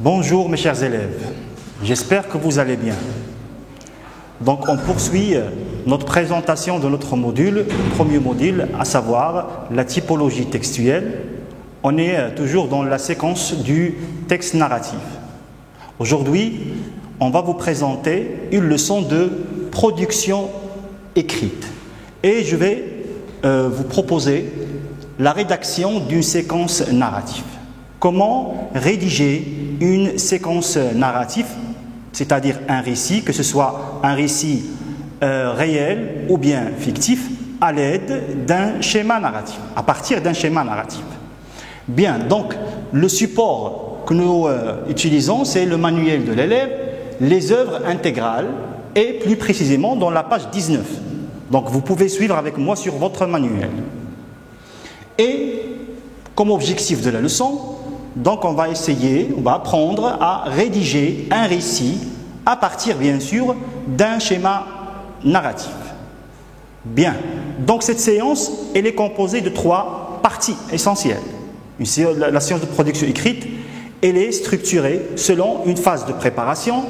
Bonjour mes chers élèves, j'espère que vous allez bien. Donc on poursuit notre présentation de notre module, premier module, à savoir la typologie textuelle. On est toujours dans la séquence du texte narratif. Aujourd'hui, on va vous présenter une leçon de production écrite. Et je vais vous proposer la rédaction d'une séquence narrative. Comment rédiger une séquence narrative, c'est-à-dire un récit, que ce soit un récit réel ou bien fictif, à l'aide d'un schéma narratif, à partir d'un schéma narratif. Bien, donc le support que nous utilisons, c'est le manuel de l'élève, les œuvres intégrales et plus précisément dans la page 19. Donc vous pouvez suivre avec moi sur votre manuel. Et comme objectif de la leçon, donc on va apprendre à rédiger un récit à partir bien sûr d'un schéma narratif. Bien, donc cette séance, elle est composée de 3 parties essentielles. La séance de production écrite, elle est structurée selon une phase de préparation,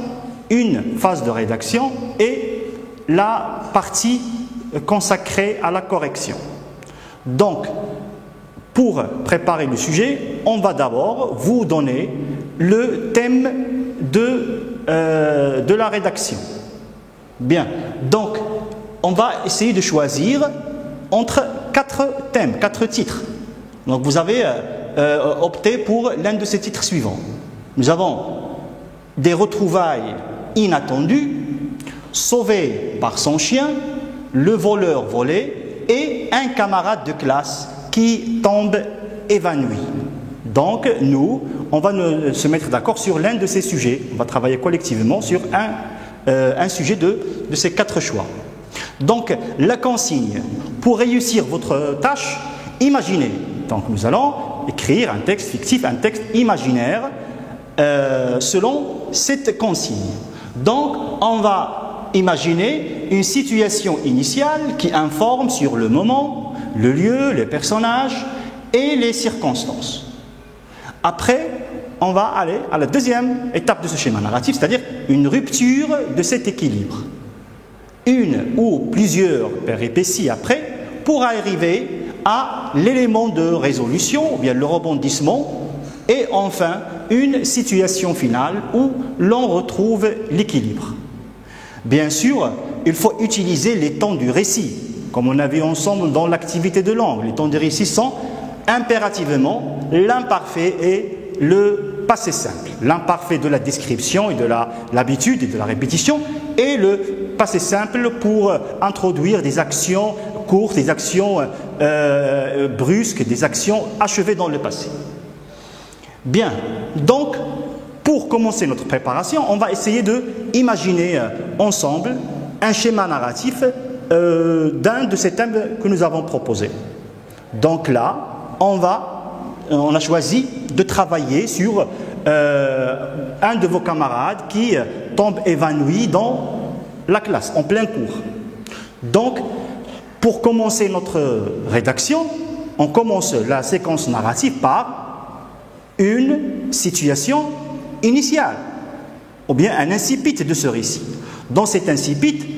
une phase de rédaction et la partie consacrée à la correction. Donc, pour préparer le sujet, on va d'abord vous donner le thème de la rédaction. Bien, donc on va essayer de choisir entre 4 thèmes, 4 titres. Donc vous avez opté pour l'un de ces titres suivants. Nous avons des retrouvailles inattendues, sauvé par son chien, le voleur volé et un camarade de classe qui tombe évanoui. Donc, nous, on va se mettre d'accord sur l'un de ces sujets. On va travailler collectivement sur un sujet de ces 4 choix. Donc, la consigne, pour réussir votre tâche, imaginez. Donc, nous allons écrire un texte fictif, un texte imaginaire, selon cette consigne. Donc, on va imaginer une situation initiale qui informe sur le moment, le lieu, les personnages et les circonstances. Après, on va aller à la deuxième étape de ce schéma narratif, c'est-à-dire une rupture de cet équilibre. Une ou plusieurs péripéties après pour arriver à l'élément de résolution, ou bien le rebondissement, et enfin une situation finale où l'on retrouve l'équilibre. Bien sûr, il faut utiliser les temps du récit. Comme on a vu ensemble dans l'activité de langue, les temps de récit sont impérativement l'imparfait et le passé simple. L'imparfait de la description et de l'habitude et de la répétition, et le passé simple pour introduire des actions courtes, des actions brusques, des actions achevées dans le passé. Bien, donc pour commencer notre préparation, on va essayer d'imaginer ensemble un schéma narratif d'un de ces thèmes que nous avons proposés. Donc là, on a choisi de travailler sur un de vos camarades qui tombe évanoui dans la classe, en plein cours. Donc, pour commencer notre rédaction, on commence la séquence narrative par une situation initiale, ou bien un incipit de ce récit. Dans cet incipit,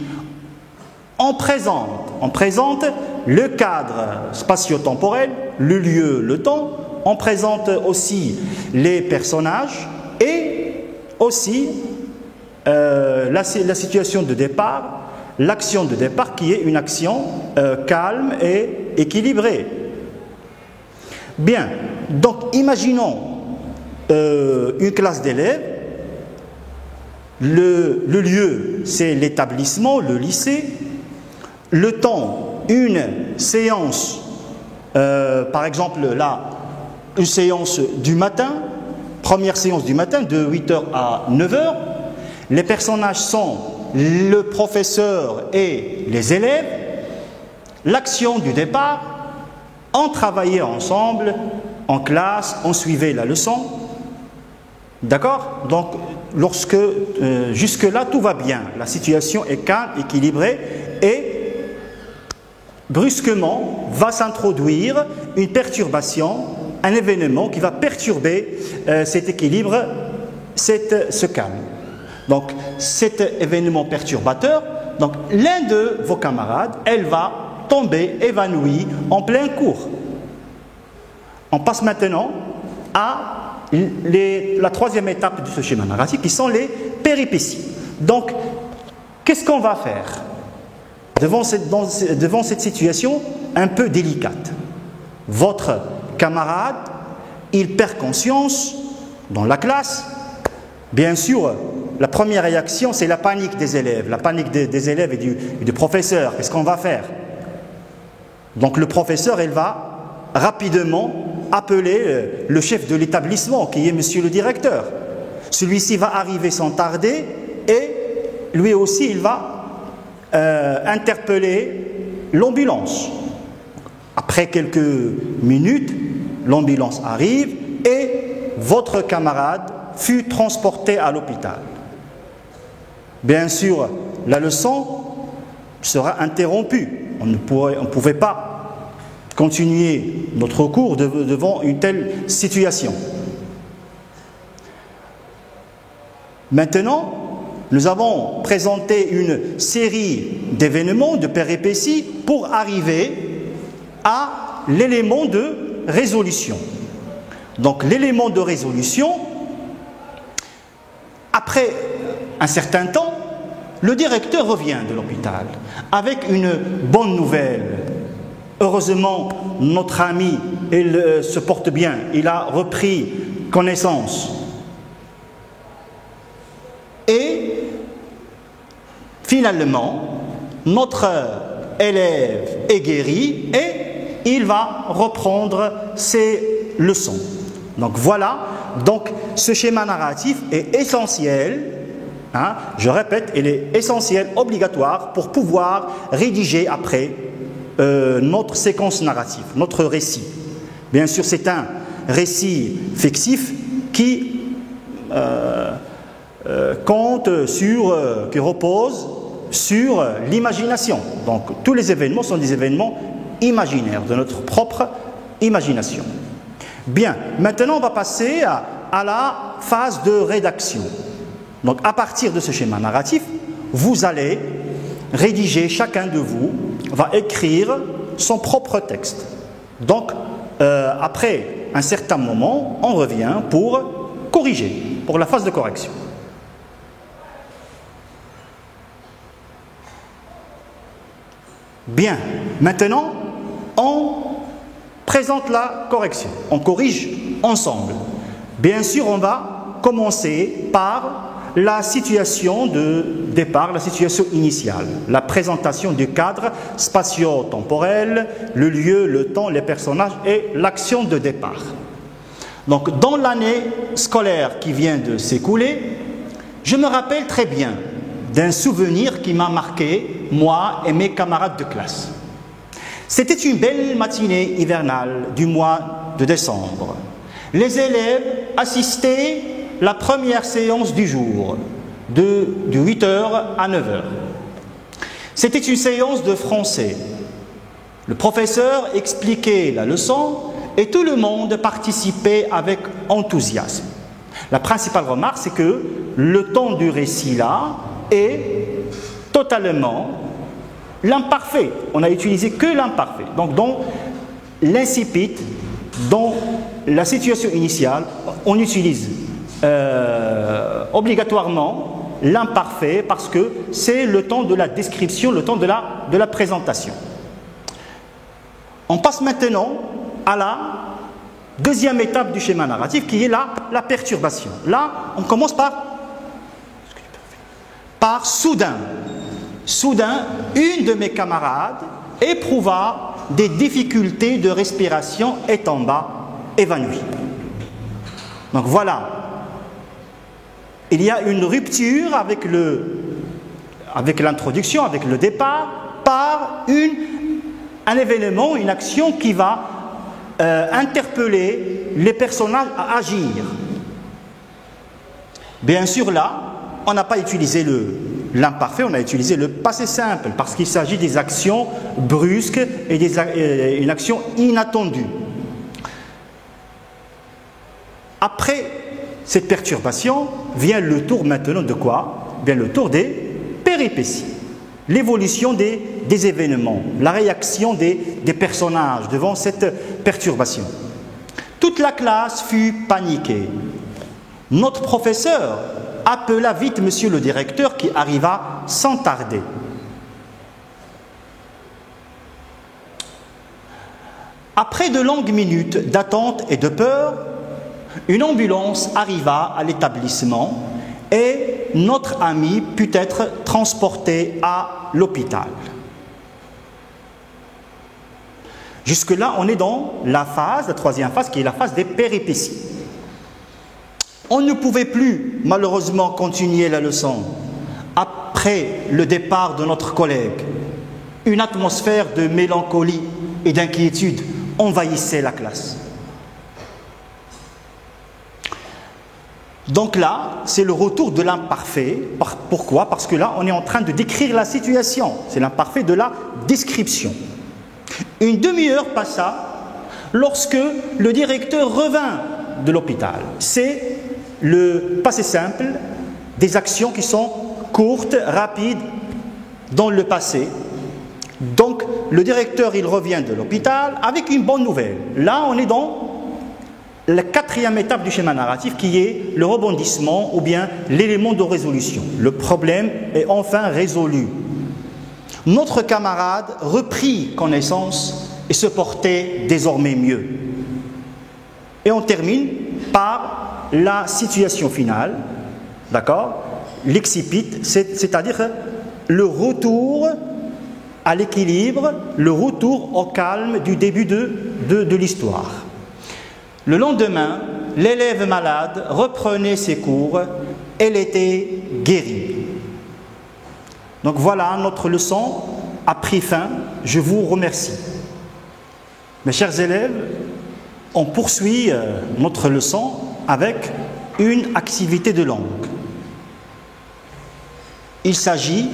on présente le cadre spatio-temporel, le lieu, le temps. On présente aussi les personnages et aussi la situation de départ, l'action de départ qui est une action calme et équilibrée. Bien, donc imaginons une classe d'élèves. Le lieu, c'est l'établissement, le lycée. Le temps, une séance, par exemple là, une séance du matin, première séance du matin de 8h à 9h. Les personnages sont le professeur et les élèves. L'action du départ, on travaillait ensemble, en classe, on suivait la leçon. D'accord? Donc, jusque-là, tout va bien. La situation est calme, équilibrée et brusquement va s'introduire une perturbation, un événement qui va perturber cet équilibre se calme. Donc cet événement perturbateur, donc l'un de vos camarades, elle va tomber évanouie en plein cours. On passe maintenant à la troisième étape de ce schéma narratif, qui sont les péripéties. Donc, qu'est-ce qu'on va faire devant cette situation un peu délicate? Votre camarade, il perd conscience dans la classe. Bien sûr, la première réaction, c'est la panique des élèves, la panique des élèves et du professeur. Qu'est-ce qu'on va faire? Donc le professeur, il va rapidement appeler le chef de l'établissement, qui est monsieur le directeur. Celui-ci va arriver sans tarder et lui aussi, il va interpeller l'ambulance. Après quelques minutes, l'ambulance arrive et votre camarade fut transporté à l'hôpital. Bien sûr, la leçon sera interrompue. On ne pouvait pas continuer notre cours devant une telle situation. Maintenant, nous avons présenté une série d'événements, de péripéties, pour arriver à l'élément de résolution. Donc l'élément de résolution, après un certain temps, le directeur revient de l'hôpital avec une bonne nouvelle. Heureusement, notre ami, il se porte bien, il a repris connaissance. Et finalement, notre élève est guéri et il va reprendre ses leçons. Donc voilà, donc ce schéma narratif est essentiel, hein, je répète, il est essentiel, obligatoire pour pouvoir rédiger après notre séquence narrative, notre récit. Bien sûr, c'est un récit fictif qui qui repose sur l'imagination. Donc tous les événements sont des événements imaginaires, de notre propre imagination. Bien, maintenant on va passer à la phase de rédaction. Donc à partir de ce schéma narratif, vous allez rédiger, chacun de vous va écrire son propre texte. Donc après un certain moment, on revient pour corriger, pour la phase de correction. Bien, maintenant, on présente la correction. On corrige ensemble. Bien sûr, on va commencer par la situation de départ, la situation initiale, la présentation du cadre spatio-temporel, le lieu, le temps, les personnages et l'action de départ. Donc, dans l'année scolaire qui vient de s'écouler, je me rappelle très bien d'un souvenir qui m'a marqué, moi et mes camarades de classe. C'était une belle matinée hivernale du mois de décembre. Les élèves assistaient à la première séance du jour, de 8h à 9h. C'était une séance de français. Le professeur expliquait la leçon et tout le monde participait avec enthousiasme. La principale remarque, c'est que le ton du récit là est totalement l'imparfait. On n'a utilisé que l'imparfait. Donc dans l'incipit, dans la situation initiale, on utilise obligatoirement l'imparfait parce que c'est le temps de la description, le temps de la présentation. On passe maintenant à la deuxième étape du schéma narratif qui est la perturbation. Là, on commence par soudain. Soudain, une de mes camarades éprouva des difficultés de respiration et tomba évanouie. Donc voilà, il y a une rupture avec l'introduction, avec le départ, par un événement, une action qui va interpeller les personnages à agir. Bien sûr, là, on n'a pas utilisé l'imparfait, on a utilisé le passé simple, parce qu'il s'agit des actions brusques et une action inattendue. Après cette perturbation, vient le tour maintenant de quoi? Vient le tour des péripéties. L'évolution des événements, la réaction des personnages devant cette perturbation. Toute la classe fut paniquée. Notre professeur appela vite monsieur le directeur qui arriva sans tarder. Après de longues minutes d'attente et de peur, une ambulance arriva à l'établissement et notre ami put être transporté à l'hôpital. Jusque-là, on est dans la troisième phase, qui est la phase des péripéties. On ne pouvait plus, malheureusement, continuer la leçon. Après le départ de notre collègue, une atmosphère de mélancolie et d'inquiétude envahissait la classe. Donc là, c'est le retour de l'imparfait. Pourquoi? Parce que là, on est en train de décrire la situation. C'est l'imparfait de la description. Une demi-heure passa lorsque le directeur revint de l'hôpital. C'est le passé simple des actions qui sont courtes, rapides dans le passé. Donc, le directeur, il revient de l'hôpital avec une bonne nouvelle. Là, on est dans la quatrième étape du schéma narratif qui est le rebondissement ou bien l'élément de résolution. Le problème est enfin résolu. Notre camarade reprit connaissance et se portait désormais mieux. Et on termine par la situation finale, d'accord? L'excipit, c'est-à-dire le retour à l'équilibre, le retour au calme du début de l'histoire. Le lendemain, l'élève malade reprenait ses cours, elle était guérie. Donc voilà, notre leçon a pris fin, je vous remercie. Mes chers élèves, on poursuit notre leçon avec une activité de langue. Il s'agit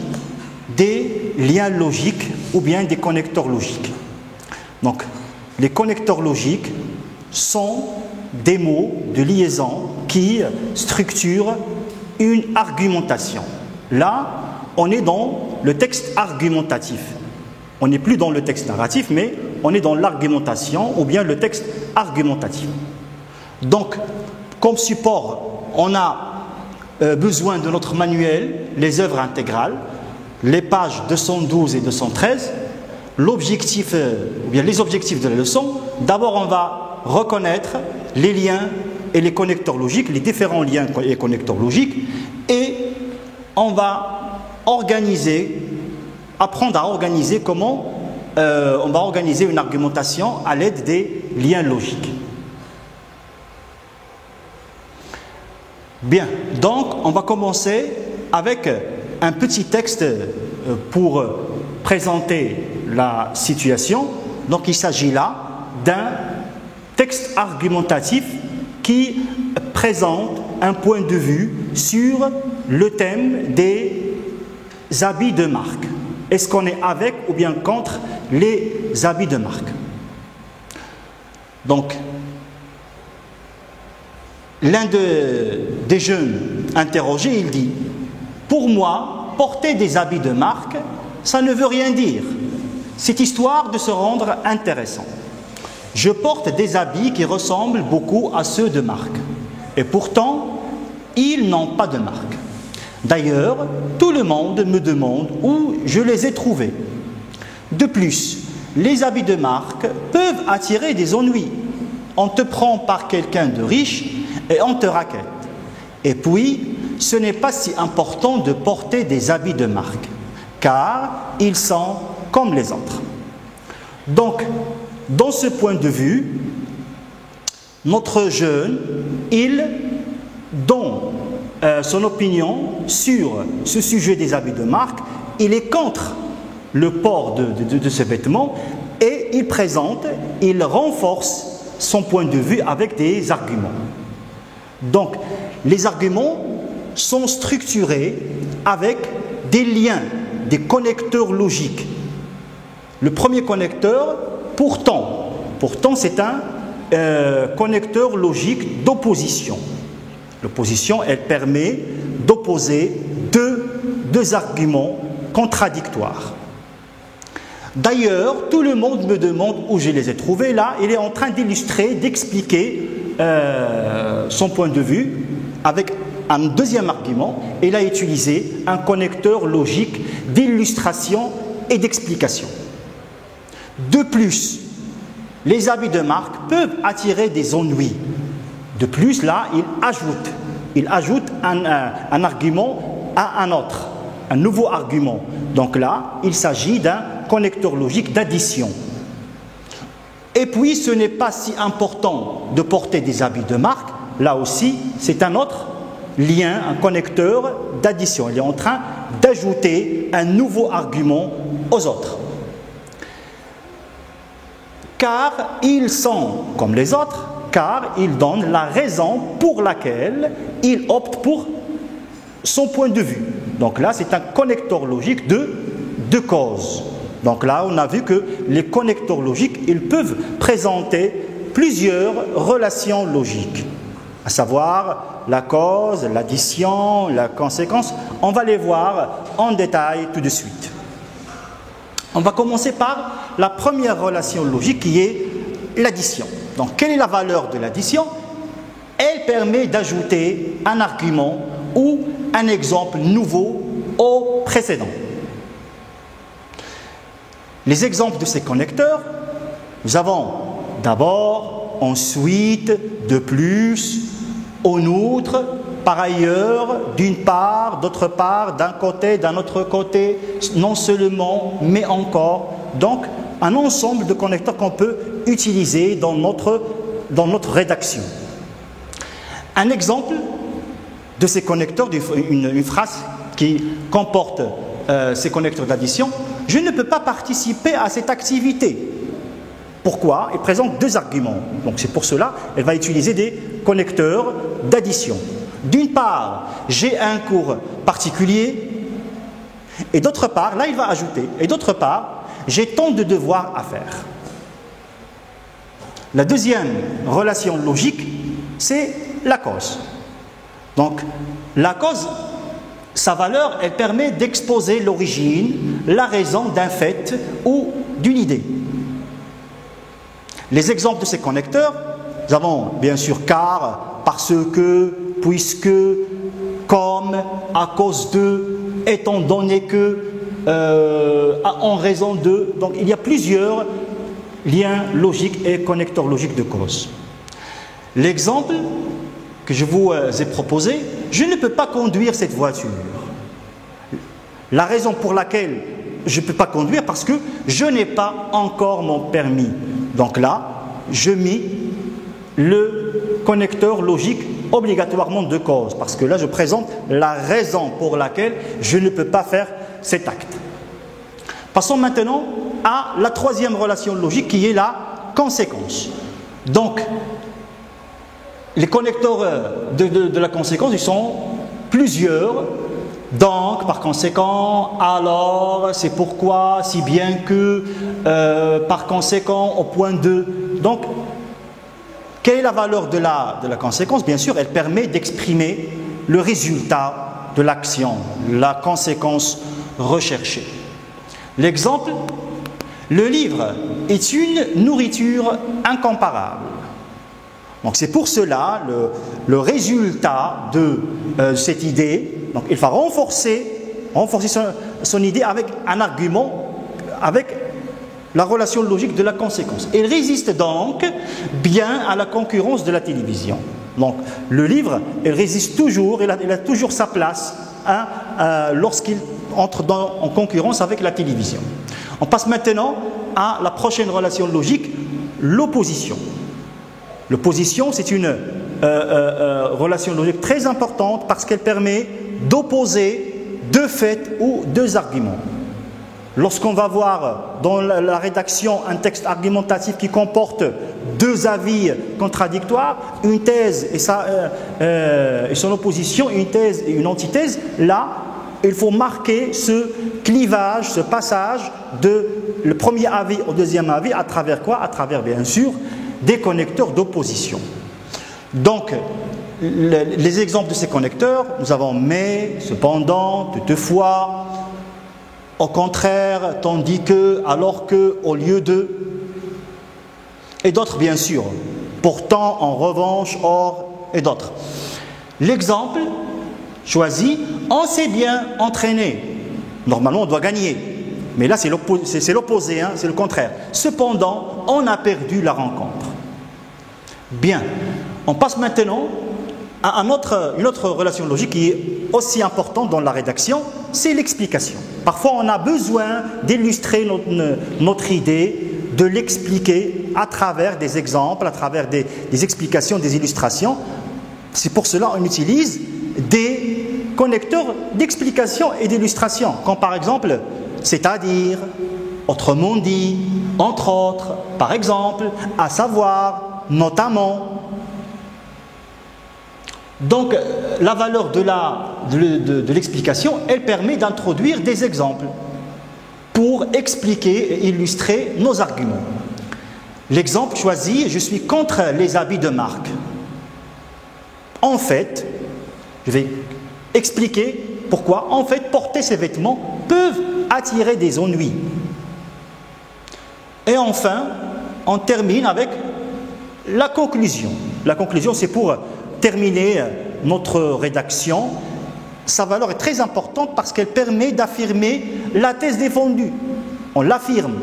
des liens logiques ou bien des connecteurs logiques. Donc, les connecteurs logiques sont des mots de liaison qui structurent une argumentation. Là, on est dans le texte argumentatif. On n'est plus dans le texte narratif, mais on est dans l'argumentation ou bien le texte argumentatif. Donc, comme support, on a besoin de notre manuel, les œuvres intégrales, les pages 212 et 213, l'objectif, ou bien les objectifs de la leçon. D'abord, on va reconnaître les liens et les connecteurs logiques, les différents liens et connecteurs logiques, et on va apprendre à organiser comment on va organiser une argumentation à l'aide des liens logiques. Bien, donc on va commencer avec un petit texte pour présenter la situation. Donc il s'agit là d'un texte argumentatif qui présente un point de vue sur le thème des habits de marque. Est-ce qu'on est avec ou bien contre les habits de marque? Donc, l'un des jeunes interrogés, il dit: pour moi, porter des habits de marque, ça ne veut rien dire. C'est histoire de se rendre intéressant. Je porte des habits qui ressemblent beaucoup à ceux de marque. Et pourtant, ils n'ont pas de marque. D'ailleurs, tout le monde me demande où je les ai trouvés. De plus, les habits de marque peuvent attirer des ennuis. On te prend par quelqu'un de riche et on te raquette. Et puis, ce n'est pas si important de porter des habits de marque, car ils sont comme les autres. Donc, dans ce point de vue, notre jeune, il donne son opinion sur ce sujet des habits de marque. Il est contre le port de ces vêtements et il renforce son point de vue avec des arguments. Donc, les arguments sont structurés avec des liens, des connecteurs logiques. Le premier connecteur, pourtant c'est un connecteur logique d'opposition. L'opposition, elle permet d'opposer deux arguments contradictoires. D'ailleurs, tout le monde me demande où je les ai trouvés. Là, il est en train d'illustrer, d'expliquer son point de vue avec un deuxième argument. Il a utilisé un connecteur logique d'illustration et d'explication. De plus, les habits de marque peuvent attirer des ennuis. De plus, là, il ajoute un argument à un autre, un nouveau argument. Donc là, il s'agit d'un connecteur logique d'addition. Et puis, ce n'est pas si important de porter des habits de marque. Là aussi, c'est un autre lien, un connecteur d'addition. Il est en train d'ajouter un nouveau argument aux autres. Car ils sont comme les autres, car ils donnent la raison pour laquelle ils optent pour son point de vue. Donc là, c'est un connecteur logique de cause. Donc là, on a vu que les connecteurs logiques, ils peuvent présenter plusieurs relations logiques, à savoir la cause, l'addition, la conséquence. On va les voir en détail tout de suite. On va commencer par la première relation logique qui est l'addition. Donc, quelle est la valeur de l'addition? Elle permet d'ajouter un argument ou un exemple nouveau au précédent. Les exemples de ces connecteurs, nous avons d'abord, ensuite, de plus, en outre, par ailleurs, d'une part, d'autre part, d'un côté, d'un autre côté, non seulement, mais encore. Donc, un ensemble de connecteurs qu'on peut utiliser dans notre rédaction. Un exemple de ces connecteurs, une phrase qui comporte ces connecteurs d'addition: je ne peux pas participer à cette activité. Pourquoi? Il présente deux arguments. Donc c'est pour cela qu'elle va utiliser des connecteurs d'addition. D'une part, j'ai un cours particulier, et d'autre part, là il va ajouter, et d'autre part, j'ai tant de devoirs à faire. La deuxième relation logique, c'est la cause. Donc, la cause, sa valeur, elle permet d'exposer l'origine, la raison d'un fait ou d'une idée. Les exemples de ces connecteurs, nous avons bien sûr car, parce que, puisque, comme, à cause de, étant donné que, en raison de. Donc il y a plusieurs liens logiques et connecteurs logiques de cause. L'exemple que je vous ai proposé: je ne peux pas conduire cette voiture. La raison pour laquelle je ne peux pas conduire, parce que je n'ai pas encore mon permis. Donc là, je mis le connecteur logique obligatoirement de cause, parce que là, je présente la raison pour laquelle je ne peux pas faire cet acte. Passons maintenant à la troisième relation logique qui est la conséquence. Donc, les connecteurs de la conséquence, ils sont plusieurs. Donc, par conséquent, alors, c'est pourquoi, si bien que, par conséquent, au point 2. Donc, quelle est la valeur de la conséquence? Bien sûr, elle permet d'exprimer le résultat de l'action, la conséquence recherchée. L'exemple: le livre est une nourriture incomparable. Donc c'est pour cela le résultat de cette idée. Donc il va renforcer son idée avec un argument, avec la relation logique de la conséquence. Il résiste donc bien à la concurrence de la télévision. Donc le livre, il résiste toujours, il a toujours sa place lorsqu'il entre en concurrence avec la télévision. On passe maintenant à la prochaine relation logique, l'opposition. L'opposition, c'est une relation logique très importante parce qu'elle permet d'opposer deux faits ou deux arguments. Lorsqu'on va voir dans la rédaction un texte argumentatif qui comporte deux avis contradictoires, une thèse et son opposition, une thèse et une antithèse, là, il faut marquer ce clivage, ce passage de le premier avis au deuxième avis, à travers quoi? À travers, bien sûr, des connecteurs d'opposition. Donc, les exemples de ces connecteurs, nous avons mais, cependant, toutefois, au contraire, tandis que, alors que, au lieu de, et d'autres bien sûr, pourtant, en revanche, or, et d'autres. L'exemple choisi, on s'est bien entraîné. Normalement, on doit gagner. Mais là, c'est l'opposé, hein, c'est le contraire. Cependant, on a perdu la rencontre. Bien. On passe maintenant à une autre relation logique qui est aussi importante dans la rédaction, c'est l'explication. Parfois, on a besoin d'illustrer notre idée, de l'expliquer à travers des exemples, à travers des explications, des illustrations. C'est pour cela qu'on utilise des connecteurs d'explication et d'illustration, comme par exemple, c'est-à-dire, autrement dit, entre autres, par exemple, à savoir, notamment. Donc, la valeur de l'explication, elle permet d'introduire des exemples pour expliquer et illustrer nos arguments. L'exemple choisi, je suis contre les habits de marque. En fait, je vais expliquer pourquoi. En fait, porter ces vêtements peuvent attirer des ennuis. Et enfin, on termine avec la conclusion. La conclusion, c'est pour terminer notre rédaction. Sa valeur est très importante parce qu'elle permet d'affirmer la thèse défendue. On l'affirme.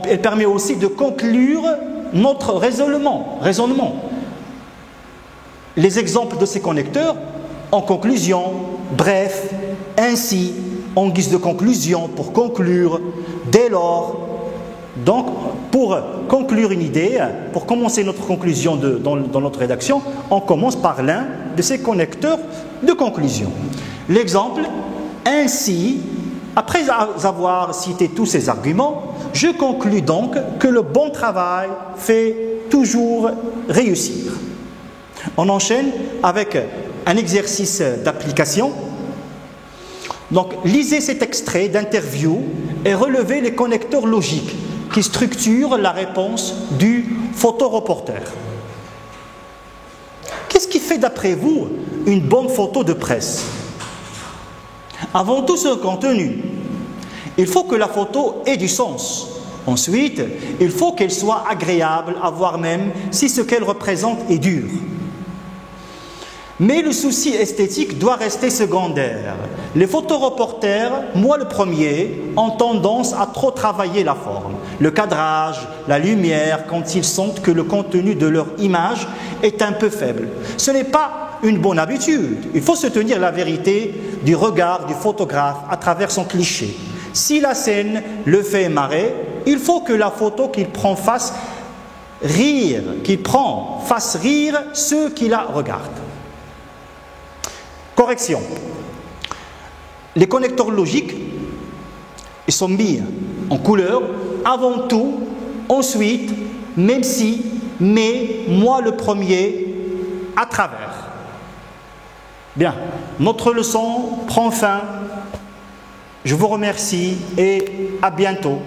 Elle permet aussi de conclure notre raisonnement. Les exemples de ces connecteurs, en conclusion, bref, ainsi, en guise de conclusion, pour conclure, dès lors. Donc, pour conclure une idée, pour commencer notre conclusion dans notre rédaction, on commence par l'un de ces connecteurs de conclusion. L'exemple, ainsi, après avoir cité tous ces arguments, je conclus donc que le bon travail fait toujours réussir. On enchaîne avec un exercice d'application. Donc, lisez cet extrait d'interview et relevez les connecteurs logiques qui structurent la réponse du photoreporter. Qu'est-ce qui fait d'après vous une bonne photo de presse? Avant tout, ce contenu. Il faut que la photo ait du sens. Ensuite, il faut qu'elle soit agréable à voir même si ce qu'elle représente est dur. Mais le souci esthétique doit rester secondaire. Les photoreporters, moi le premier, ont tendance à trop travailler la forme, le cadrage, la lumière, quand ils sentent que le contenu de leur image est un peu faible. Ce n'est pas une bonne habitude. Il faut se tenir la vérité du regard du photographe à travers son cliché. Si la scène le fait marrer, il faut que la photo qu'il prend fasse rire ceux qui la regardent. Correction. Les connecteurs logiques, ils sont mis en couleur avant tout, ensuite, même si, mais, moi le premier, à travers. Bien, notre leçon prend fin. Je vous remercie et à bientôt.